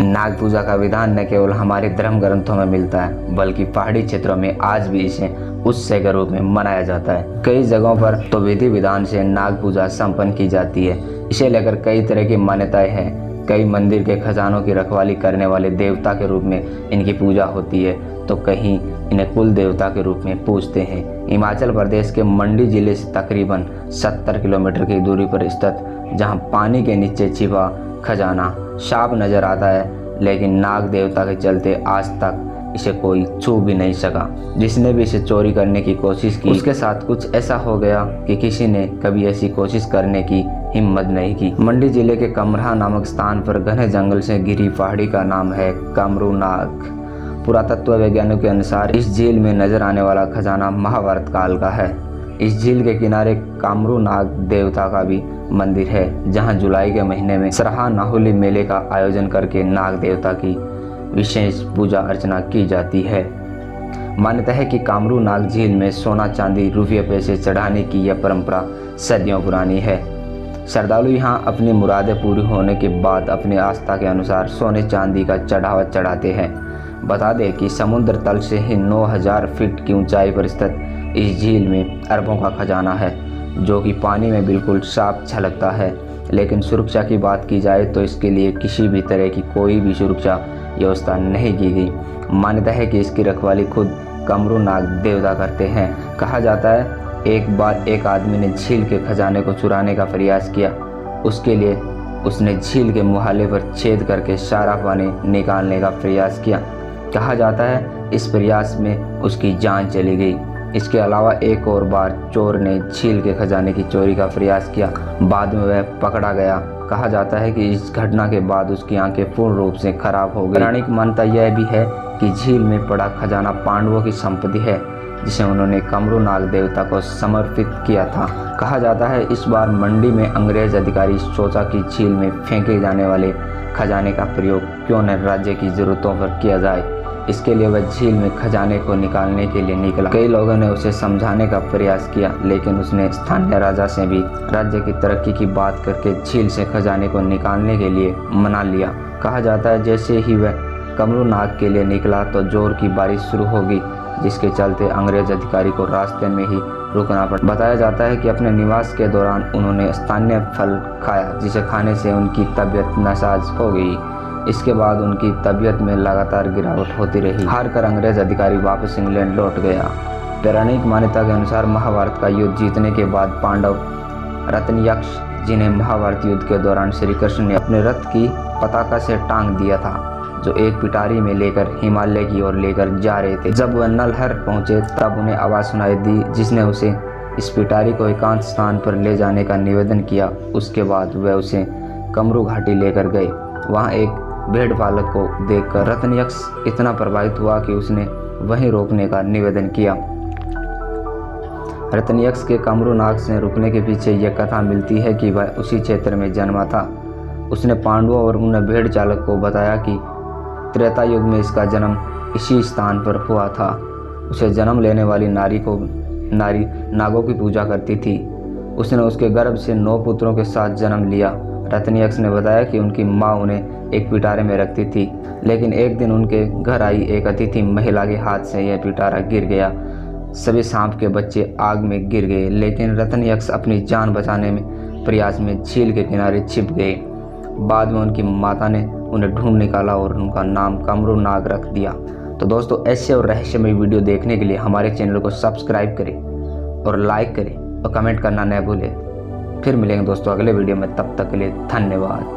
नाग पूजा का विधान न केवल हमारे धर्म ग्रंथों में मिलता है बल्कि पहाड़ी क्षेत्रों में आज भी इसे उत्सव के रूप में मनाया जाता है। कई जगहों पर तो विधि विधान से नाग पूजा संपन्न की जाती है। इसे लेकर कई तरह की मान्यताएं हैं। कई मंदिर के खजानों की रखवाली करने वाले देवता के रूप में इनकी पूजा होती है तो कहीं इन्हें कुल देवता के रूप में पूजते हैं। हिमाचल प्रदेश के मंडी जिले से तकरीबन 70 किलोमीटर की दूरी पर स्थित जहां पानी के नीचे छिपा खजाना साफ नजर आता है, लेकिन नाग देवता के चलते आज तक इसे कोई छू भी नहीं सका। जिसने भी इसे चोरी करने की कोशिश की उसके साथ कुछ ऐसा हो गया कि किसी ने कभी ऐसी कोशिश करने की हिम्मत नहीं की। मंडी जिले के कमरा नामक स्थान पर घने जंगल से घिरी पहाड़ी का नाम है कामरू नाग। पुरातत्व वैज्ञानिकों के अनुसार इस झील में नजर आने वाला खजाना महाभारत काल का है। इस झील के किनारे कामरू नाग देवता का भी मंदिर है, जहां जुलाई के महीने में सरहा नाहुली मेले का आयोजन करके नाग देवता की विशेष पूजा अर्चना की जाती है। मान्यता है कि कामरू नाग झील में सोना चांदी रुपये पैसे चढ़ाने की यह परंपरा सदियों पुरानी है। श्रद्धालु यहाँ अपनी मुरादें पूरी होने के बाद अपनी आस्था के अनुसार सोने चांदी का चढ़ावा चढ़ाते हैं। बता दें कि समुद्र तल से ही 9000 फीट की ऊंचाई पर स्थित इस झील में अरबों का खजाना है, जो कि पानी में बिल्कुल साफ झलकता है। लेकिन सुरक्षा की बात की जाए तो इसके लिए किसी भी तरह की कोई भी सुरक्षा व्यवस्था नहीं की गई। मान्यता है कि इसकी रखवाली खुद कामरू नाग देवता करते हैं। कहा जाता है एक बार एक आदमी ने झील के खजाने को चुराने का प्रयास किया। उसके लिए उसने झील के मुहाले पर छेद करके सारा पानी निकालने का प्रयास किया। कहा जाता है इस प्रयास में उसकी जान चली गई। इसके अलावा एक और बार चोर ने झील के खजाने की चोरी का प्रयास किया। बाद में वह पकड़ा गया। कहा जाता है कि इस घटना के बाद उसकी आंखें पूर्ण रूप से खराब हो गई। पौराणिक मान्यता यह भी है कि झील में पड़ा खजाना पांडवों की संपत्ति है, जिसे उन्होंने कामरू नाग देवता को समर्पित किया था। कहा जाता है इस बार मंडी में अंग्रेज अधिकारी सोचा कि झील में फेंके जाने वाले खजाने का प्रयोग क्यों न राज्य की जरूरतों पर किया जाए। इसके लिए वह झील में खजाने को निकालने के लिए निकला। कई लोगों ने उसे समझाने का प्रयास किया, लेकिन उसने स्थानीय राजा से भी राज्य की तरक्की की बात करके झील से खजाने को निकालने के लिए मना लिया। कहा जाता है जैसे ही वह कामरू नाग के लिए निकला तो जोर की बारिश शुरू हो गई, जिसके चलते अंग्रेज अधिकारी को रास्ते में ही रुकना पड़ा। बताया जाता है कि अपने निवास के दौरान उन्होंने स्थानीय फल खाया, जिसे खाने से उनकी तबीयत नासाज हो गई। इसके बाद उनकी तबीयत में लगातार गिरावट होती रही। हार कर अंग्रेज अधिकारी वापस इंग्लैंड लौट गया। पौराणिक मान्यता के अनुसार महाभारत का युद्ध जीतने के बाद पांडव रत्नयक्ष, जिन्हें महाभारत युद्ध के दौरान श्री कृष्ण ने अपने रथ की पताका से टांग दिया था, जो एक पिटारी में लेकर हिमालय की ओर लेकर जा रहे थे। जब वह नलहर पहुंचे तब उन्हें आवाज सुनाई दी, जिसने उसे इस पिटारी को एकांत स्थान पर ले जाने का निवेदन किया। उसके बाद वह उसे कमरू घाटी लेकर गए। वहाँ एक भेड़ पालक को देखकर रत्नयक्ष इतना प्रभावित हुआ कि उसने वहीं रोकने का निवेदन किया। रत्नयक्ष के कामरू नाग से रुकने के पीछे यह कथा मिलती है कि वह उसी क्षेत्र में जन्मा था। उसने पांडवों और उन भेड़ चालक को बताया कि त्रेता युग में इसका जन्म इसी स्थान पर हुआ था। उसे जन्म लेने वाली नारी नागों की पूजा करती थी। उसने उसके गर्भ से 9 पुत्रों के साथ जन्म लिया। रत्नयक्ष ने बताया कि उनकी माँ उन्हें एक पिटारे में रखती थी, लेकिन एक दिन उनके घर आई एक अतिथि महिला के हाथ से यह पिटारा गिर गया। सभी सांप के बच्चे आग में गिर गए, लेकिन रत्नयक्ष अपनी जान बचाने में प्रयास में झील के किनारे छिप गए। बाद में उनकी माता ने उन्हें ढूंढ निकाला और उनका नाम कामरू नाग रख दिया। तो दोस्तों, ऐसे और रहस्यमय वीडियो देखने के लिए हमारे चैनल को सब्सक्राइब करें और लाइक करें और कमेंट करना न भूलें। फिर मिलेंगे दोस्तों अगले वीडियो में, तब तक के लिए धन्यवाद।